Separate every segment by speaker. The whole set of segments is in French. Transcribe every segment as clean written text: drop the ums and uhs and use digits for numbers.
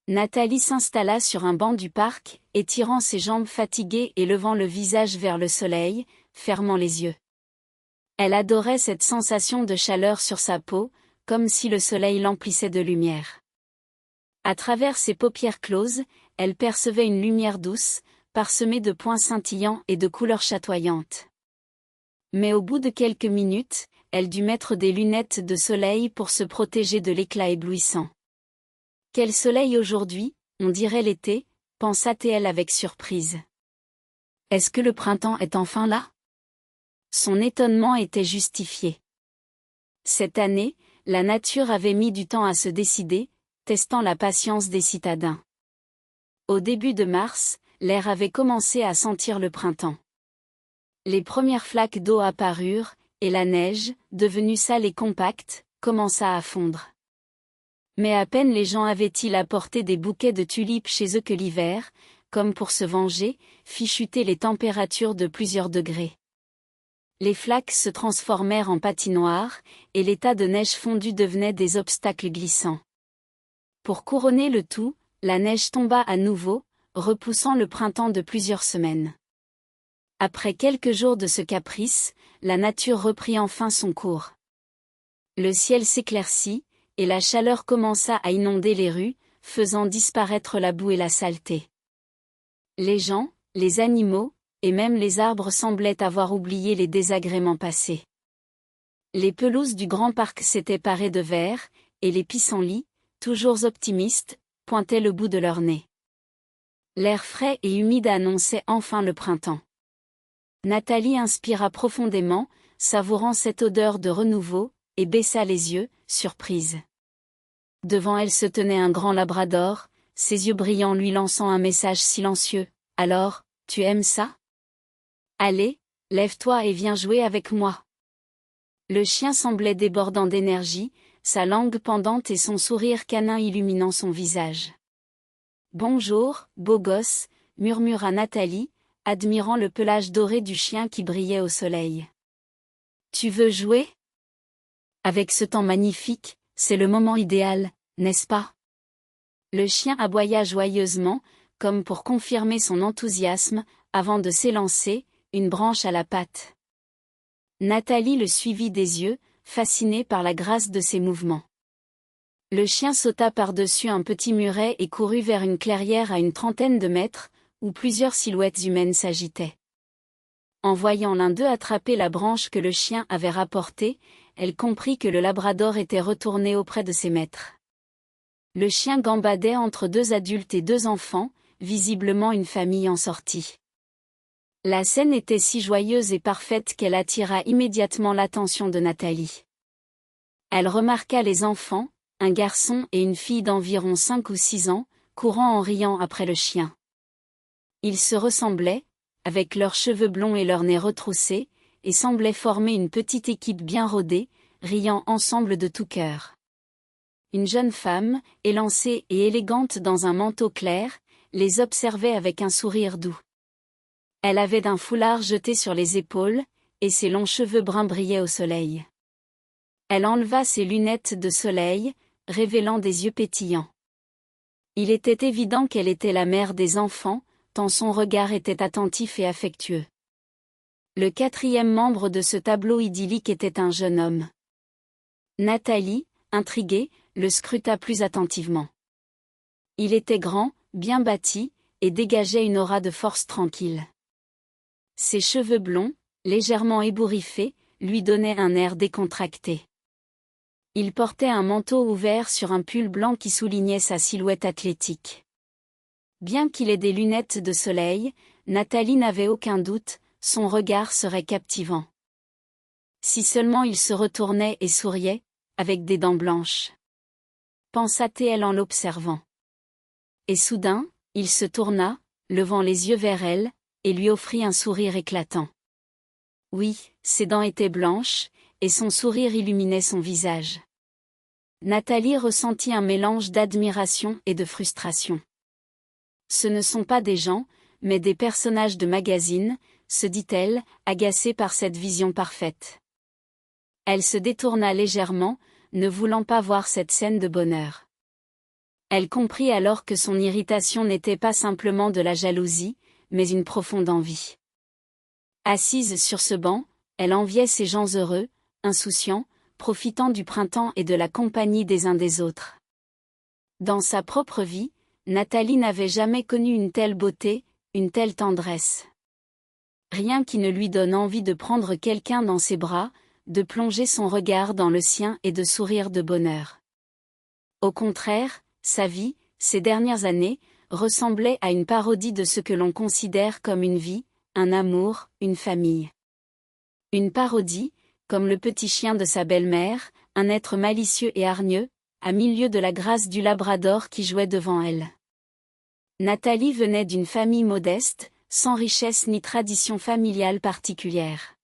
Speaker 1: Nathalie s'installa sur un banc du parc, étirant ses jambes fatiguées et levant le visage vers le soleil, fermant les yeux. Elle adorait cette sensation de chaleur sur sa peau, comme si le soleil l'emplissait de lumière. À travers ses paupières closes, elle percevait une lumière douce, parsemée de points scintillants et de couleurs chatoyantes. Mais au bout de quelques minutes, elle dut mettre des lunettes de soleil pour se protéger de l'éclat éblouissant. Quel soleil aujourd'hui, on dirait l'été, pensa-t-elle avec surprise. Est-ce que le printemps est enfin là? Son étonnement était justifié. Cette année, la nature avait mis du temps à se décider, testant la patience des citadins. Au début de mars, l'air avait commencé à sentir le printemps. Les premières flaques d'eau apparurent, et la neige, devenue sale et compacte, commença à fondre. Mais à peine les gens avaient-ils apporté des bouquets de tulipes chez eux que l'hiver, comme pour se venger, fit chuter les températures de plusieurs degrés. Les flaques se transformèrent en patinoires, et les tas de neige fondue devenaient des obstacles glissants. Pour couronner le tout, la neige tomba à nouveau, repoussant le printemps de plusieurs semaines. Après quelques jours de ce caprice, la nature reprit enfin son cours. Le ciel s'éclaircit, et la chaleur commença à inonder les rues, faisant disparaître la boue et la saleté. Les gens, les animaux, et même les arbres semblaient avoir oublié les désagréments passés. Les pelouses du grand parc s'étaient parées de vert, et les pissenlits, toujours optimistes, pointaient le bout de leur nez. L'air frais et humide annonçait enfin le printemps. Nathalie inspira profondément, savourant cette odeur de renouveau, et baissa les yeux, surprise. Devant elle se tenait un grand labrador, ses yeux brillants lui lançant un message silencieux. « Alors, tu aimes ça? Allez, lève-toi et viens jouer avec moi. » Le chien semblait débordant d'énergie, sa langue pendante et son sourire canin illuminant son visage. « Bonjour, beau gosse, » murmura Nathalie, admirant le pelage doré du chien qui brillait au soleil. « Tu veux jouer? Avec ce temps magnifique, c'est le moment idéal, n'est-ce pas? » Le chien aboya joyeusement, comme pour confirmer son enthousiasme, avant de s'élancer, une branche à la patte. Nathalie le suivit des yeux, fascinée par la grâce de ses mouvements. Le chien sauta par-dessus un petit muret et courut vers une clairière à une trentaine de mètres, où plusieurs silhouettes humaines s'agitaient. En voyant l'un d'eux attraper la branche que le chien avait rapportée, elle comprit que le labrador était retourné auprès de ses maîtres. Le chien gambadait entre deux adultes et deux enfants, visiblement une famille en sortie. La scène était si joyeuse et parfaite qu'elle attira immédiatement l'attention de Nathalie. Elle remarqua les enfants, un garçon et une fille d'environ 5 ou 6 ans, courant en riant après le chien. Ils se ressemblaient, avec leurs cheveux blonds et leurs nez retroussés, et semblaient former une petite équipe bien rodée, riant ensemble de tout cœur. Une jeune femme, élancée et élégante dans un manteau clair, les observait avec un sourire doux. Elle avait d'un foulard jeté sur les épaules, et ses longs cheveux bruns brillaient au soleil. Elle enleva ses lunettes de soleil, révélant des yeux pétillants. Il était évident qu'elle était la mère des enfants, tant son regard était attentif et affectueux. Le quatrième membre de ce tableau idyllique était un jeune homme. Nathalie, intriguée, le scruta plus attentivement. Il était grand, bien bâti, et dégageait une aura de force tranquille. Ses cheveux blonds, légèrement ébouriffés, lui donnaient un air décontracté. Il portait un manteau ouvert sur un pull blanc qui soulignait sa silhouette athlétique. Bien qu'il ait des lunettes de soleil, Nathalie n'avait aucun doute, son regard serait captivant. Si seulement il se retournait et souriait, avec des dents blanches. Pensa-t-elle en l'observant. Et soudain, il se tourna, levant les yeux vers elle, et lui offrit un sourire éclatant. Oui, ses dents étaient blanches, et son sourire illuminait son visage. Nathalie ressentit un mélange d'admiration et de frustration. Ce ne sont pas des gens, mais des personnages de magazine, se dit-elle, agacée par cette vision parfaite. Elle se détourna légèrement, ne voulant pas voir cette scène de bonheur. Elle comprit alors que son irritation n'était pas simplement de la jalousie, mais une profonde envie. Assise sur ce banc, elle enviait ces gens heureux, insouciants, profitant du printemps et de la compagnie des uns des autres. Dans sa propre vie, Nathalie n'avait jamais connu une telle beauté, une telle tendresse. Rien qui ne lui donne envie de prendre quelqu'un dans ses bras, de plonger son regard dans le sien et de sourire de bonheur. Au contraire, sa vie, ces dernières années, ressemblait à une parodie de ce que l'on considère comme une vie, un amour, une famille. Une parodie, comme le petit chien de sa belle-mère, un être malicieux et hargneux, à milieu de la grâce du labrador qui jouait devant elle. Nathalie venait d'une famille modeste, sans richesse ni tradition familiale particulière.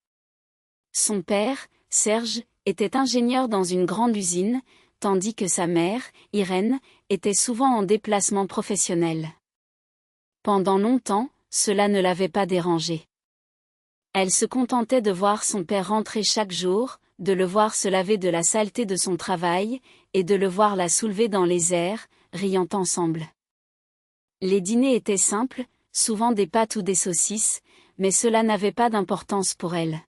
Speaker 1: Son père, Serge, était ingénieur dans une grande usine, tandis que sa mère, Irène, était souvent en déplacement professionnel. Pendant longtemps, cela ne l'avait pas dérangée. Elle se contentait de voir son père rentrer chaque jour, de le voir se laver de la saleté de son travail, et de le voir la soulever dans les airs, riant ensemble. Les dîners étaient simples, souvent des pâtes ou des saucisses, mais cela n'avait pas d'importance pour elle.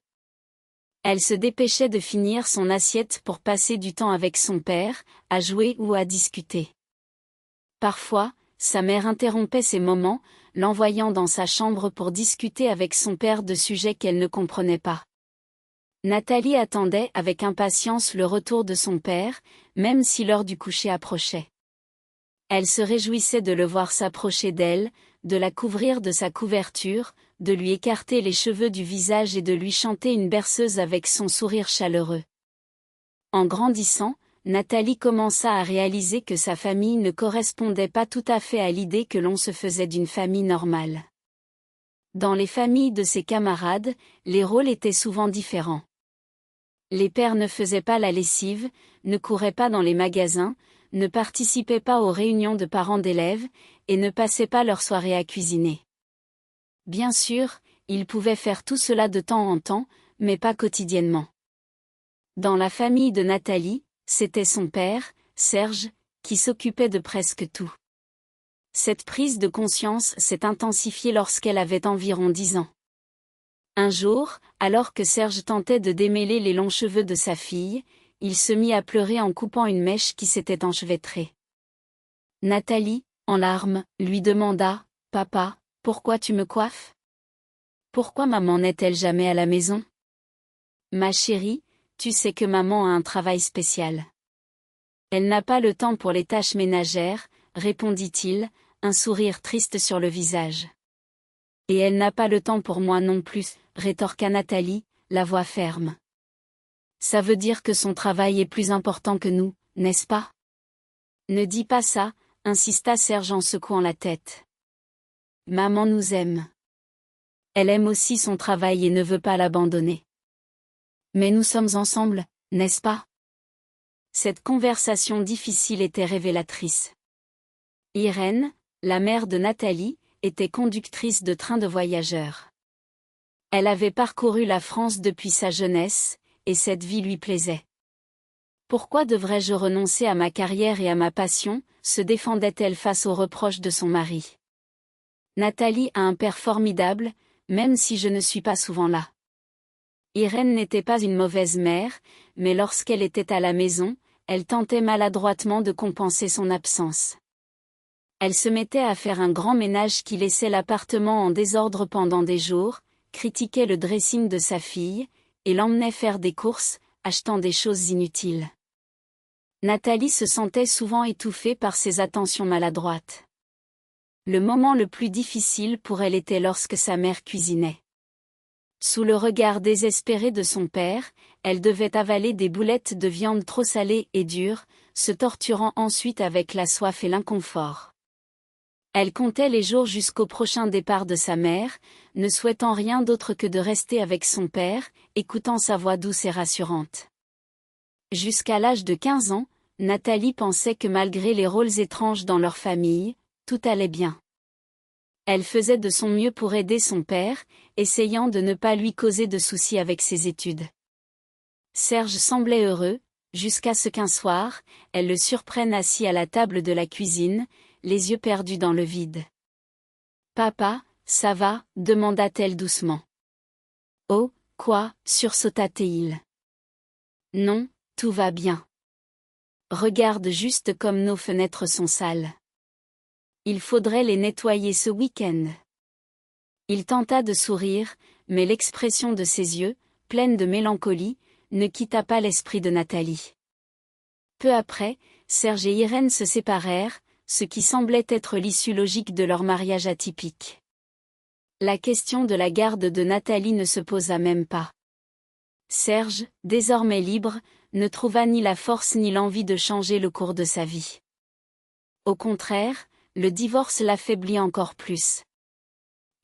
Speaker 1: Elle se dépêchait de finir son assiette pour passer du temps avec son père, à jouer ou à discuter. Parfois, sa mère interrompait ces moments, l'envoyant dans sa chambre pour discuter avec son père de sujets qu'elle ne comprenait pas. Nathalie attendait avec impatience le retour de son père, même si l'heure du coucher approchait. Elle se réjouissait de le voir s'approcher d'elle, de la couvrir de sa couverture, de lui écarter les cheveux du visage et de lui chanter une berceuse avec son sourire chaleureux. En grandissant, Nathalie commença à réaliser que sa famille ne correspondait pas tout à fait à l'idée que l'on se faisait d'une famille normale. Dans les familles de ses camarades, les rôles étaient souvent différents. Les pères ne faisaient pas la lessive, ne couraient pas dans les magasins, ne participaient pas aux réunions de parents d'élèves, et ne passaient pas leur soirée à cuisiner. Bien sûr, ils pouvaient faire tout cela de temps en temps, mais pas quotidiennement. Dans la famille de Nathalie, c'était son père, Serge, qui s'occupait de presque tout. Cette prise de conscience s'est intensifiée lorsqu'elle avait environ 10 ans. Un jour, alors que Serge tentait de démêler les longs cheveux de sa fille, il se mit à pleurer en coupant une mèche qui s'était enchevêtrée. Nathalie, en larmes, lui demanda « Papa, pourquoi tu me coiffes ? Pourquoi maman n'est-elle jamais à la maison ? » « Ma chérie, tu sais que maman a un travail spécial. Elle n'a pas le temps pour les tâches ménagères, répondit-il, un sourire triste sur le visage. Et elle n'a pas le temps pour moi non plus, rétorqua Nathalie, la voix ferme. Ça veut dire que son travail est plus important que nous, n'est-ce pas ? Ne dis pas ça, insista Serge en secouant la tête. Maman nous aime. Elle aime aussi son travail et ne veut pas l'abandonner. Mais nous sommes ensemble, n'est-ce pas ? Cette conversation difficile était révélatrice. Irène, la mère de Nathalie, était conductrice de train de voyageurs. Elle avait parcouru la France depuis sa jeunesse, et cette vie lui plaisait. Pourquoi devrais-je renoncer à ma carrière et à ma passion, se défendait-elle face aux reproches de son mari. Nathalie a un père formidable, même si je ne suis pas souvent là. Irène n'était pas une mauvaise mère, mais lorsqu'elle était à la maison, elle tentait maladroitement de compenser son absence. Elle se mettait à faire un grand ménage qui laissait l'appartement en désordre pendant des jours, critiquait le dressing de sa fille, et l'emmenait faire des courses, achetant des choses inutiles. Nathalie se sentait souvent étouffée par ses attentions maladroites. Le moment le plus difficile pour elle était lorsque sa mère cuisinait. Sous le regard désespéré de son père, elle devait avaler des boulettes de viande trop salées et dures, se torturant ensuite avec la soif et l'inconfort. Elle comptait les jours jusqu'au prochain départ de sa mère, ne souhaitant rien d'autre que de rester avec son père, écoutant sa voix douce et rassurante. Jusqu'à l'âge de 15 ans, Nathalie pensait que malgré les rôles étranges dans leur famille, tout allait bien. Elle faisait de son mieux pour aider son père, essayant de ne pas lui causer de soucis avec ses études. Serge semblait heureux, jusqu'à ce qu'un soir, elle le surprenne assis à la table de la cuisine, les yeux perdus dans le vide. « Papa, ça va ?» demanda-t-elle doucement. « Oh, quoi ?» sursauta-t-il. « Non, tout va bien. Regarde juste comme nos fenêtres sont sales. Il faudrait les nettoyer ce week-end. » Il tenta de sourire, mais l'expression de ses yeux, pleine de mélancolie, ne quitta pas l'esprit de Nathalie. Peu après, Serge et Irène se séparèrent, ce qui semblait être l'issue logique de leur mariage atypique. La question de la garde de Nathalie ne se posa même pas. Serge, désormais libre, ne trouva ni la force ni l'envie de changer le cours de sa vie. Au contraire, le divorce l'affaiblit encore plus.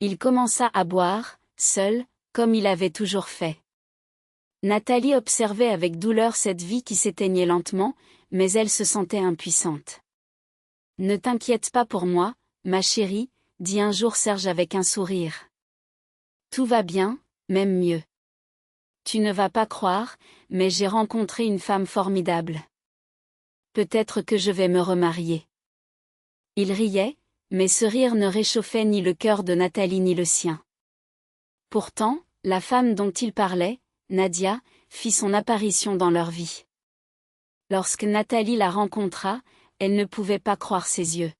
Speaker 1: Il commença à boire, seul, comme il avait toujours fait. Nathalie observait avec douleur cette vie qui s'éteignait lentement, mais elle se sentait impuissante. « Ne t'inquiète pas pour moi, ma chérie », dit un jour Serge avec un sourire. « Tout va bien, même mieux. Tu ne vas pas croire, mais j'ai rencontré une femme formidable. Peut-être que je vais me remarier. » Il riait, mais ce rire ne réchauffait ni le cœur de Nathalie ni le sien. Pourtant, la femme dont il parlait, Nadia, fit son apparition dans leur vie. Lorsque Nathalie la rencontra, elle ne pouvait pas croire ses yeux.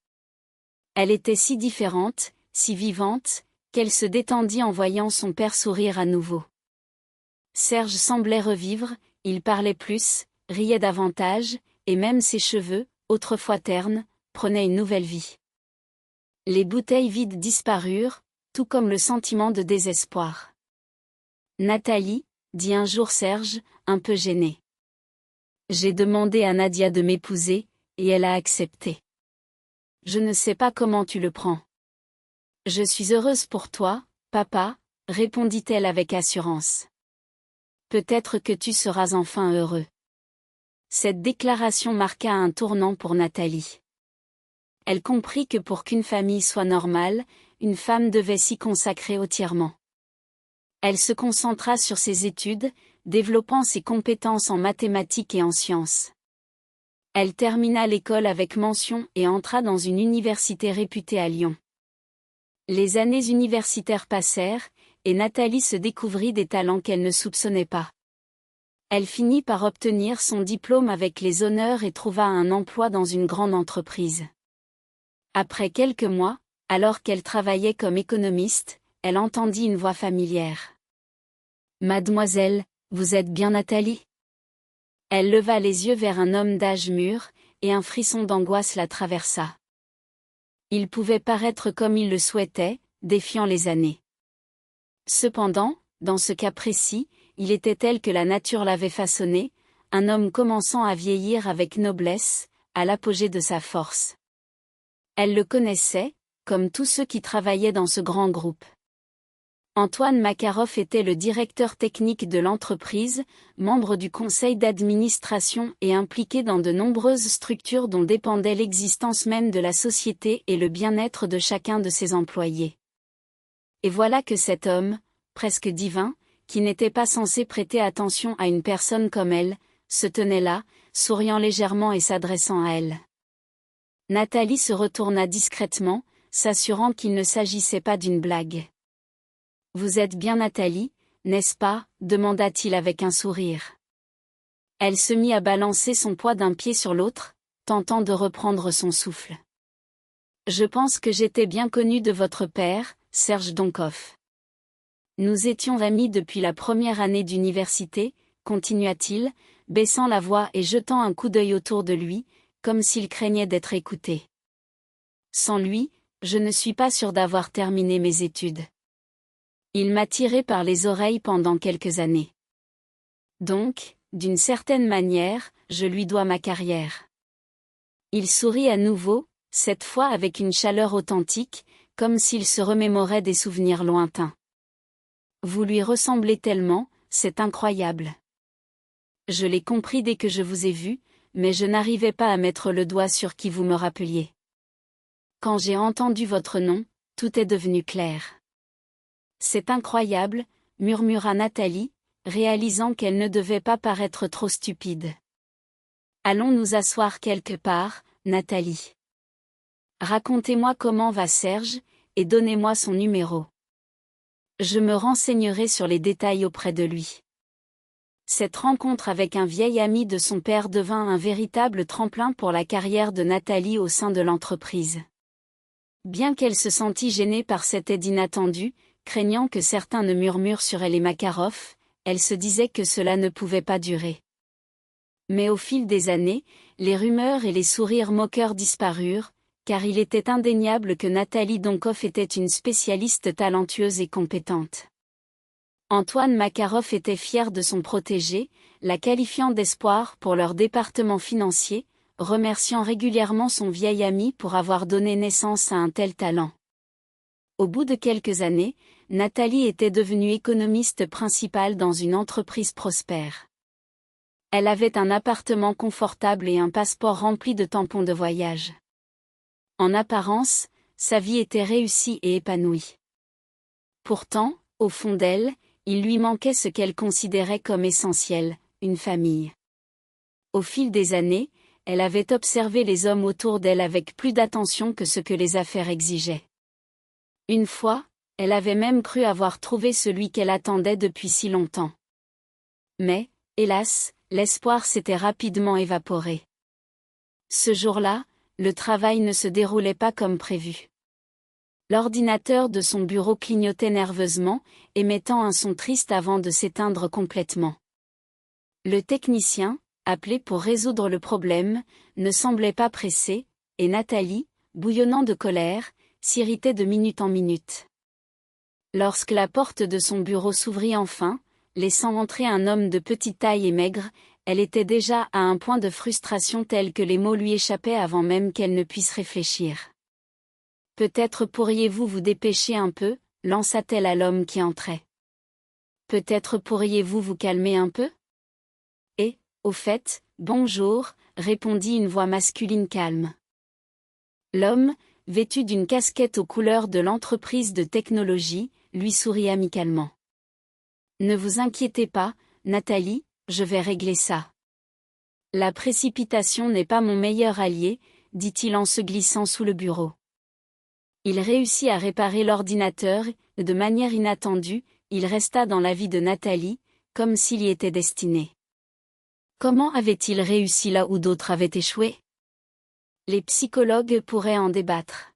Speaker 1: Elle était si différente, si vivante, qu'elle se détendit en voyant son père sourire à nouveau. Serge semblait revivre, il parlait plus, riait davantage, et même ses cheveux, autrefois ternes, prenaient une nouvelle vie. Les bouteilles vides disparurent, tout comme le sentiment de désespoir. « Nathalie », dit un jour Serge, un peu gêné. « J'ai demandé à Nadia de m'épouser, et elle a accepté. Je ne sais pas comment tu le prends. »« Je suis heureuse pour toi, papa, » répondit-elle avec assurance. « Peut-être que tu seras enfin heureux. » Cette déclaration marqua un tournant pour Nathalie. Elle comprit que pour qu'une famille soit normale, une femme devait s'y consacrer entièrement. Elle se concentra sur ses études, développant ses compétences en mathématiques et en sciences. Elle termina l'école avec mention et entra dans une université réputée à Lyon. Les années universitaires passèrent, et Nathalie se découvrit des talents qu'elle ne soupçonnait pas. Elle finit par obtenir son diplôme avec les honneurs et trouva un emploi dans une grande entreprise. Après quelques mois, alors qu'elle travaillait comme économiste, elle entendit une voix familière. « Mademoiselle, vous êtes bien Nathalie ?» Elle leva les yeux vers un homme d'âge mûr, et un frisson d'angoisse la traversa. Il pouvait paraître comme il le souhaitait, défiant les années. Cependant, dans ce cas précis, il était tel que la nature l'avait façonné, un homme commençant à vieillir avec noblesse, à l'apogée de sa force. Elle le connaissait, comme tous ceux qui travaillaient dans ce grand groupe. Antoine Makarov était le directeur technique de l'entreprise, membre du conseil d'administration et impliqué dans de nombreuses structures dont dépendait l'existence même de la société et le bien-être de chacun de ses employés. Et voilà que cet homme, presque divin, qui n'était pas censé prêter attention à une personne comme elle, se tenait là, souriant légèrement et s'adressant à elle. Nathalie se retourna discrètement, s'assurant qu'il ne s'agissait pas d'une blague. « Vous êtes bien Nathalie, n'est-ce pas ?» demanda-t-il avec un sourire. Elle se mit à balancer son poids d'un pied sur l'autre, tentant de reprendre son souffle. « Je pense que j'étais bien connue de votre père, Serge Donkov. Nous étions amis depuis la première année d'université, » continua-t-il, baissant la voix et jetant un coup d'œil autour de lui, comme s'il craignait d'être écouté. « Sans lui, je ne suis pas sûr d'avoir terminé mes études. Il m'a tiré par les oreilles pendant quelques années. Donc, d'une certaine manière, je lui dois ma carrière. » Il sourit à nouveau, cette fois avec une chaleur authentique, comme s'il se remémorait des souvenirs lointains. « Vous lui ressemblez tellement, c'est incroyable. Je l'ai compris dès que je vous ai vu, mais je n'arrivais pas à mettre le doigt sur qui vous me rappeliez. Quand j'ai entendu votre nom, tout est devenu clair. » « C'est incroyable, » murmura Nathalie, réalisant qu'elle ne devait pas paraître trop stupide. Allons nous asseoir quelque part, Nathalie. Racontez-moi comment va Serge, et donnez-moi son numéro. Je me renseignerai sur les détails auprès de lui. Cette rencontre avec un vieil ami de son père devint un véritable tremplin pour la carrière de Nathalie au sein de l'entreprise. Bien qu'elle se sentît gênée par cette aide inattendue, craignant que certains ne murmurent sur elle et Makarov, elle se disait que cela ne pouvait pas durer. Mais au fil des années, les rumeurs et les sourires moqueurs disparurent, car il était indéniable que Nathalie Donkov était une spécialiste talentueuse et compétente. Antoine Makarov était fier de son protégé, la qualifiant d'espoir pour leur département financier, remerciant régulièrement son vieil ami pour avoir donné naissance à un tel talent. Au bout de quelques années, Nathalie était devenue économiste principale dans une entreprise prospère. Elle avait un appartement confortable et un passeport rempli de tampons de voyage. En apparence, sa vie était réussie et épanouie. Pourtant, au fond d'elle, il lui manquait ce qu'elle considérait comme essentiel, une famille. Au fil des années, elle avait observé les hommes autour d'elle avec plus d'attention que ce que les affaires exigeaient. Une fois, elle avait même cru avoir trouvé celui qu'elle attendait depuis si longtemps. Mais, hélas, l'espoir s'était rapidement évaporé. Ce jour-là, le travail ne se déroulait pas comme prévu. L'ordinateur de son bureau clignotait nerveusement, émettant un son triste avant de s'éteindre complètement. Le technicien, appelé pour résoudre le problème, ne semblait pas pressé, et Nathalie, bouillonnant de colère, s'irritait de minute en minute. Lorsque la porte de son bureau s'ouvrit enfin, laissant entrer un homme de petite taille et maigre, elle était déjà à un point de frustration tel que les mots lui échappaient avant même qu'elle ne puisse réfléchir. « Peut-être pourriez-vous vous dépêcher un peu » lança-t-elle à l'homme qui entrait. « Peut-être pourriez-vous vous calmer un peu ?» « Et, au fait, bonjour » répondit une voix masculine calme. L'homme, vêtu d'une casquette aux couleurs de l'entreprise de technologie, lui sourit amicalement. « Ne vous inquiétez pas, Nathalie, je vais régler ça. La précipitation n'est pas mon meilleur allié, dit-il en se glissant sous le bureau. Il réussit à réparer l'ordinateur, et de manière inattendue, il resta dans la vie de Nathalie, comme s'il y était destiné. Comment avait-il réussi là où d'autres avaient échoué? Les psychologues pourraient en débattre.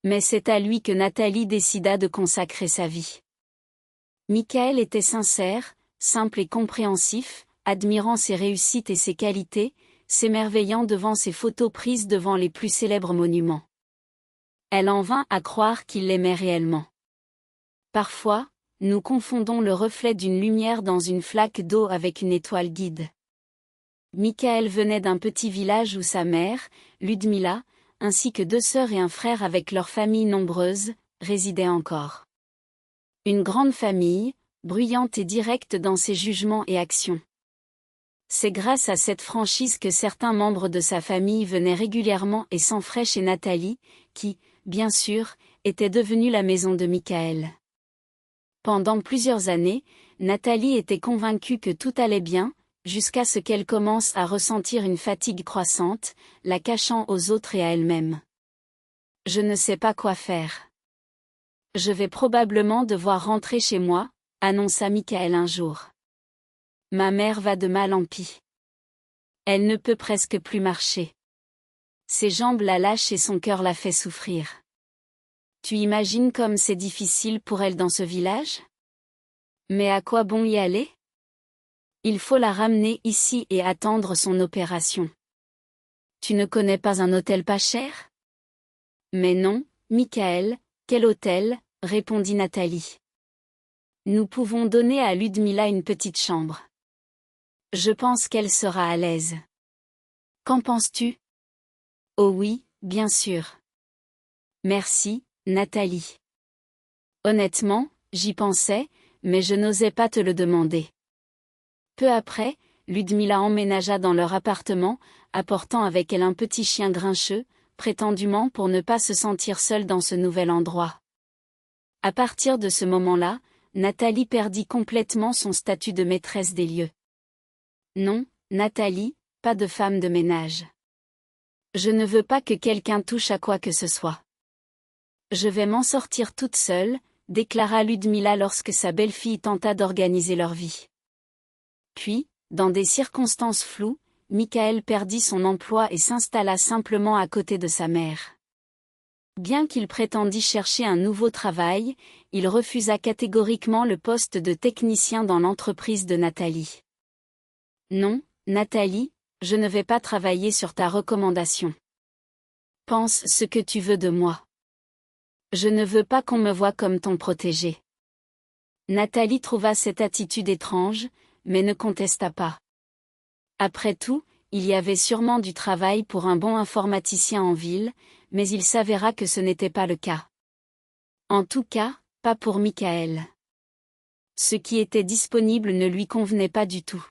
Speaker 1: Mais c'est à lui que Nathalie décida de consacrer sa vie. Michael était sincère, simple et compréhensif, admirant ses réussites et ses qualités, s'émerveillant devant ses photos prises devant les plus célèbres monuments. Elle en vint à croire qu'il l'aimait réellement. Parfois, nous confondons le reflet d'une lumière dans une flaque d'eau avec une étoile guide. Michael venait d'un petit village où sa mère, Ludmila, ainsi que 2 sœurs et un frère avec leur famille nombreuse, résidaient encore. Une grande famille, bruyante et directe dans ses jugements et actions. C'est grâce à cette franchise que certains membres de sa famille venaient régulièrement et sans frais chez Nathalie, qui, bien sûr, était devenue la maison de Michael. Pendant plusieurs années, Nathalie était convaincue que tout allait bien, jusqu'à ce qu'elle commence à ressentir une fatigue croissante, la cachant aux autres et à elle-même. « Je ne sais pas quoi faire. Je vais probablement devoir rentrer chez moi », annonça Michael un jour. « Ma mère va de mal en pis. Elle ne peut presque plus marcher. Ses jambes la lâchent et son cœur la fait souffrir. Tu imagines comme c'est difficile pour elle dans ce village? Mais à quoi bon y aller? Il faut la ramener ici et attendre son opération. Tu ne connais pas un hôtel pas cher? Mais non, Michael, quel hôtel? Répondit Nathalie. Nous pouvons donner à Ludmila une petite chambre. Je pense qu'elle sera à l'aise. Qu'en penses-tu? Oh oui, bien sûr. Merci, Nathalie. Honnêtement, j'y pensais, mais je n'osais pas te le demander. Peu après, Ludmila emménagea dans leur appartement, apportant avec elle un petit chien grincheux, prétendument pour ne pas se sentir seule dans ce nouvel endroit. À partir de ce moment-là, Nathalie perdit complètement son statut de maîtresse des lieux. Non, Nathalie, pas de femme de ménage. Je ne veux pas que quelqu'un touche à quoi que ce soit. Je vais m'en sortir toute seule, déclara Ludmila lorsque sa belle-fille tenta d'organiser leur vie. Puis, dans des circonstances floues, Michael perdit son emploi et s'installa simplement à côté de sa mère. Bien qu'il prétendît chercher un nouveau travail, il refusa catégoriquement le poste de technicien dans l'entreprise de Nathalie. Non, Nathalie, je ne vais pas travailler sur ta recommandation. Pense ce que tu veux de moi. Je ne veux pas qu'on me voie comme ton protégé. Nathalie trouva cette attitude étrange, mais ne contesta pas. Après tout, il y avait sûrement du travail pour un bon informaticien en ville, mais il s'avéra que ce n'était pas le cas. En tout cas, pas pour Michael. Ce qui était disponible ne lui convenait pas du tout.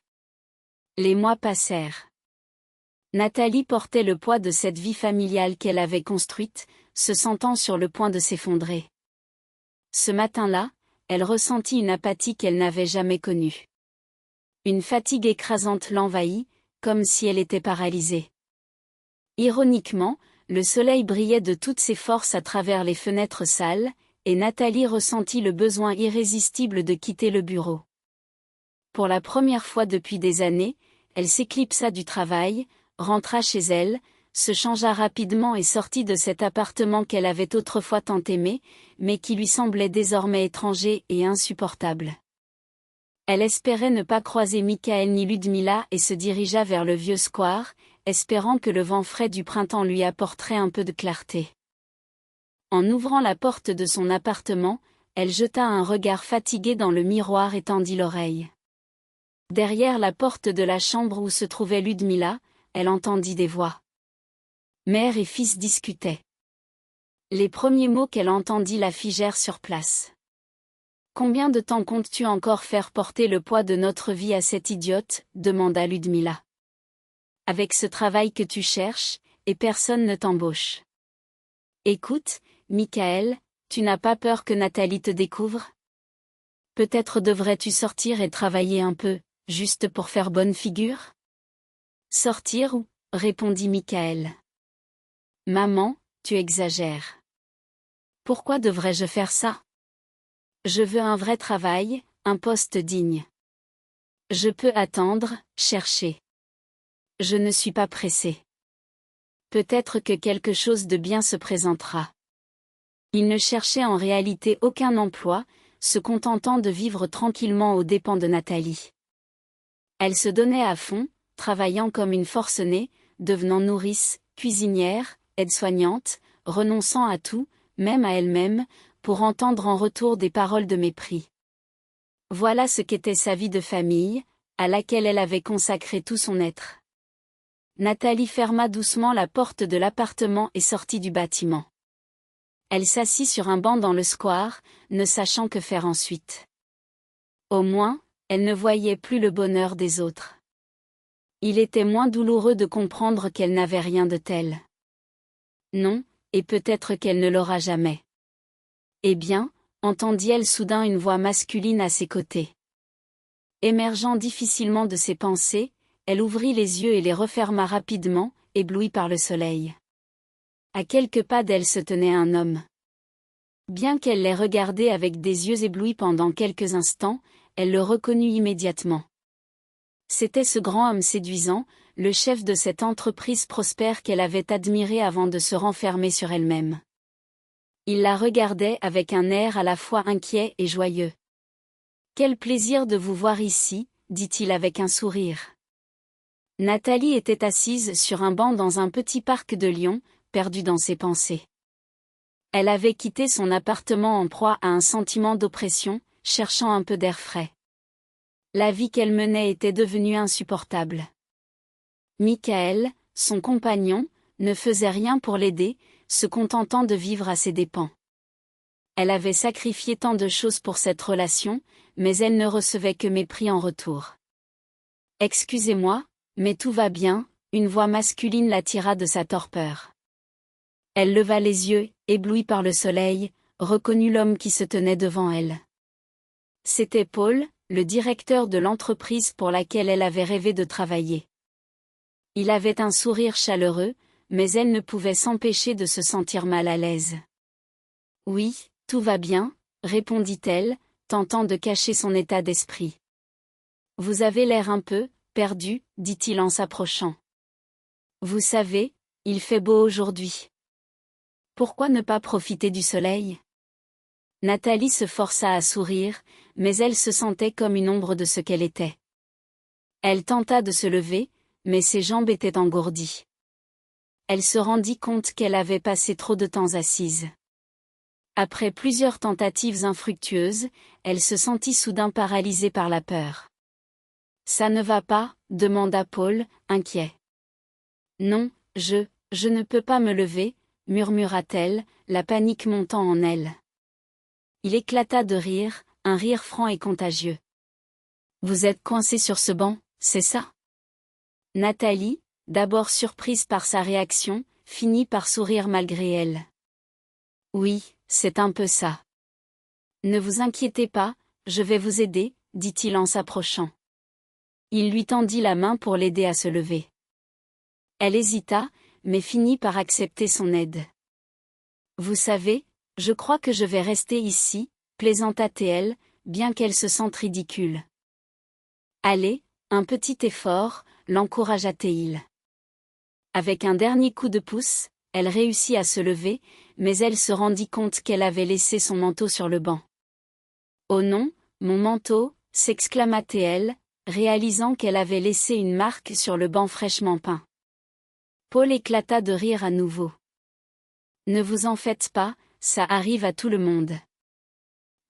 Speaker 1: Les mois passèrent. Nathalie portait le poids de cette vie familiale qu'elle avait construite, se sentant sur le point de s'effondrer. Ce matin-là, elle ressentit une apathie qu'elle n'avait jamais connue. Une fatigue écrasante l'envahit, comme si elle était paralysée. Ironiquement, le soleil brillait de toutes ses forces à travers les fenêtres sales, et Nathalie ressentit le besoin irrésistible de quitter le bureau. Pour la première fois depuis des années, elle s'éclipsa du travail, rentra chez elle, se changea rapidement et sortit de cet appartement qu'elle avait autrefois tant aimé, mais qui lui semblait désormais étranger et insupportable. Elle espérait ne pas croiser Michael ni Ludmila et se dirigea vers le vieux square, espérant que le vent frais du printemps lui apporterait un peu de clarté. En ouvrant la porte de son appartement, elle jeta un regard fatigué dans le miroir et tendit l'oreille. Derrière la porte de la chambre où se trouvait Ludmila, elle entendit des voix. Mère et fils discutaient. Les premiers mots qu'elle entendit la figèrent sur place. Combien de temps comptes-tu encore faire porter le poids de notre vie à cette idiote, demanda Ludmila. Avec ce travail que tu cherches, et personne ne t'embauche. Écoute, Michael, tu n'as pas peur que Nathalie te découvre? Peut-être devrais-tu sortir et travailler un peu, juste pour faire bonne figure? Sortir ou? Répondit Michael. Maman, tu exagères. Pourquoi devrais-je faire ça? Je veux un vrai travail, un poste digne. Je peux attendre, chercher. Je ne suis pas pressée. Peut-être que quelque chose de bien se présentera. Il ne cherchait en réalité aucun emploi, se contentant de vivre tranquillement aux dépens de Nathalie. Elle se donnait à fond, travaillant comme une forcenée, devenant nourrice, cuisinière, aide-soignante, renonçant à tout, même à elle-même, pour entendre en retour des paroles de mépris. Voilà ce qu'était sa vie de famille, à laquelle elle avait consacré tout son être. Nathalie ferma doucement la porte de l'appartement et sortit du bâtiment. Elle s'assit sur un banc dans le square, ne sachant que faire ensuite. Au moins, elle ne voyait plus le bonheur des autres. Il était moins douloureux de comprendre qu'elle n'avait rien de tel. Non, et peut-être qu'elle ne l'aura jamais. Eh bien, entendit-elle soudain une voix masculine à ses côtés. Émergeant difficilement de ses pensées, elle ouvrit les yeux et les referma rapidement, éblouie par le soleil. À quelques pas d'elle se tenait un homme. Bien qu'elle l'ait regardé avec des yeux éblouis pendant quelques instants, elle le reconnut immédiatement. C'était ce grand homme séduisant, le chef de cette entreprise prospère qu'elle avait admiré avant de se renfermer sur elle-même. Il la regardait avec un air à la fois inquiet et joyeux. « Quel plaisir de vous voir ici », dit-il avec un sourire. Nathalie était assise sur un banc dans un petit parc de Lyon, perdue dans ses pensées. Elle avait quitté son appartement en proie à un sentiment d'oppression, cherchant un peu d'air frais. La vie qu'elle menait était devenue insupportable. Michael, son compagnon, ne faisait rien pour l'aider, se contentant de vivre à ses dépens. Elle avait sacrifié tant de choses pour cette relation, mais elle ne recevait que mépris en retour. « Excusez-moi, mais tout va bien », une voix masculine l'attira de sa torpeur. Elle leva les yeux, éblouie par le soleil, reconnut l'homme qui se tenait devant elle. C'était Paul, le directeur de l'entreprise pour laquelle elle avait rêvé de travailler. Il avait un sourire chaleureux, mais elle ne pouvait s'empêcher de se sentir mal à l'aise. « Oui, tout va bien, » répondit-elle, tentant de cacher son état d'esprit. « Vous avez l'air un peu perdu, » dit-il en s'approchant. « Vous savez, il fait beau aujourd'hui. Pourquoi ne pas profiter du soleil ?» Nathalie se força à sourire, mais elle se sentait comme une ombre de ce qu'elle était. Elle tenta de se lever, mais ses jambes étaient engourdies. Elle se rendit compte qu'elle avait passé trop de temps assise. Après plusieurs tentatives infructueuses, elle se sentit soudain paralysée par la peur. « Ça ne va pas ?» demanda Paul, inquiet. « Non, je ne peux pas me lever », murmura-t-elle, la panique montant en elle. Il éclata de rire, un rire franc et contagieux. « Vous êtes coincée sur ce banc, c'est ça ?» Nathalie, d'abord surprise par sa réaction, finit par sourire malgré elle. « Oui, c'est un peu ça. »« Ne vous inquiétez pas, je vais vous aider, » dit-il en s'approchant. Il lui tendit la main pour l'aider à se lever. Elle hésita, mais finit par accepter son aide. « Vous savez, je crois que je vais rester ici, » plaisanta-t-elle, bien qu'elle se sente ridicule. « Allez, un petit effort », l'encouragea-t-il. Avec un dernier coup de pouce, elle réussit à se lever, mais elle se rendit compte qu'elle avait laissé son manteau sur le banc. « Oh non, mon manteau !» s'exclama-t-elle, réalisant qu'elle avait laissé une marque sur le banc fraîchement peint. Paul éclata de rire à nouveau. « Ne vous en faites pas, ça arrive à tout le monde.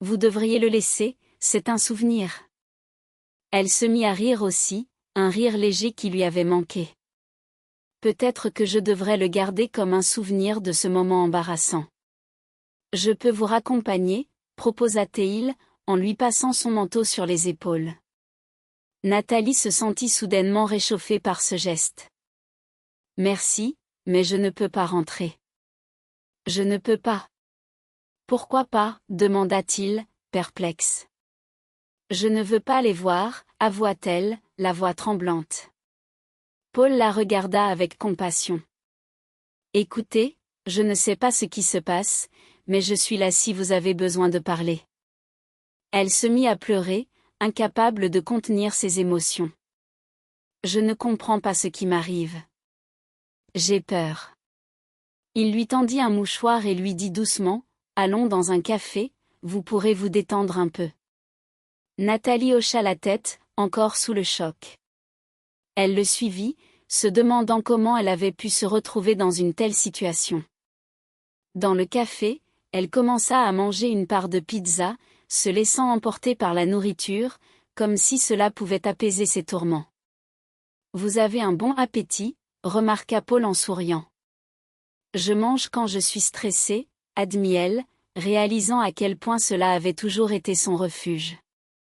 Speaker 1: Vous devriez le laisser, c'est un souvenir. » Elle se mit à rire aussi, un rire léger qui lui avait manqué. « Peut-être que je devrais le garder comme un souvenir de ce moment embarrassant. »« Je peux vous raccompagner ?» proposa-t-il, en lui passant son manteau sur les épaules. Nathalie se sentit soudainement réchauffée par ce geste. « Merci, mais je ne peux pas rentrer. »« Je ne peux pas. »« Pourquoi pas ?» demanda-t-il, perplexe. « Je ne veux pas les voir, » avoua-t-elle, la voix tremblante. Paul la regarda avec compassion. « Écoutez, je ne sais pas ce qui se passe, mais je suis là si vous avez besoin de parler. » Elle se mit à pleurer, incapable de contenir ses émotions. « Je ne comprends pas ce qui m'arrive. J'ai peur. » Il lui tendit un mouchoir et lui dit doucement, « Allons dans un café, vous pourrez vous détendre un peu. » Nathalie hocha la tête, encore sous le choc. Elle le suivit, se demandant comment elle avait pu se retrouver dans une telle situation. Dans le café, elle commença à manger une part de pizza, se laissant emporter par la nourriture, comme si cela pouvait apaiser ses tourments. « Vous avez un bon appétit », remarqua Paul en souriant. « Je mange quand je suis stressée », admit elle, réalisant à quel point cela avait toujours été son refuge.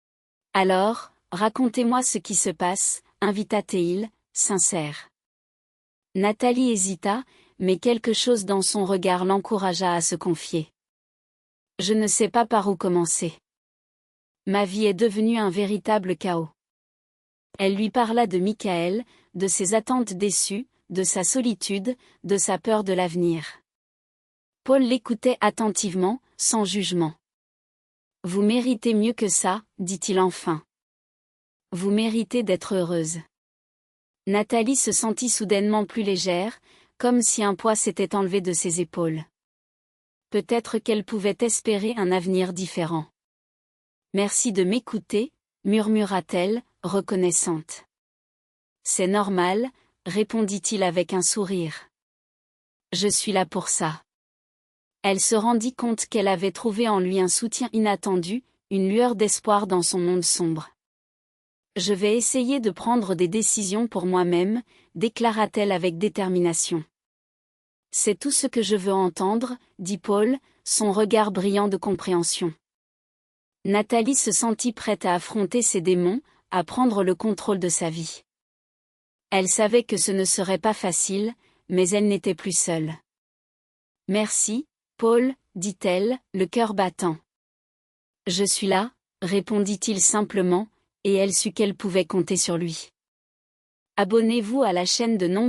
Speaker 1: « Alors, racontez-moi ce qui se passe », invita-t-il, sincère. Nathalie hésita, mais quelque chose dans son regard l'encouragea à se confier. « Je ne sais pas par où commencer. Ma vie est devenue un véritable chaos. » Elle lui parla de Michael, de ses attentes déçues, de sa solitude, de sa peur de l'avenir. Paul l'écoutait attentivement, sans jugement. « Vous méritez mieux que ça, » dit-il enfin. « Vous méritez d'être heureuse. » Nathalie se sentit soudainement plus légère, comme si un poids s'était enlevé de ses épaules. Peut-être qu'elle pouvait espérer un avenir différent. « Merci de m'écouter, » murmura-t-elle, reconnaissante. « C'est normal, » répondit-il avec un sourire. « Je suis là pour ça. » Elle se rendit compte qu'elle avait trouvé en lui un soutien inattendu, une lueur d'espoir dans son monde sombre. « Je vais essayer de prendre des décisions pour moi-même, » déclara-t-elle avec détermination. « C'est tout ce que je veux entendre, » dit Paul, son regard brillant de compréhension. Nathalie se sentit prête à affronter ses démons, à prendre le contrôle de sa vie. Elle savait que ce ne serait pas facile, mais elle n'était plus seule. « Merci, Paul, » dit-elle, le cœur battant. « Je suis là, » répondit-il simplement, et elle sut qu'elle pouvait compter sur lui. Abonnez-vous à la chaîne de nombreux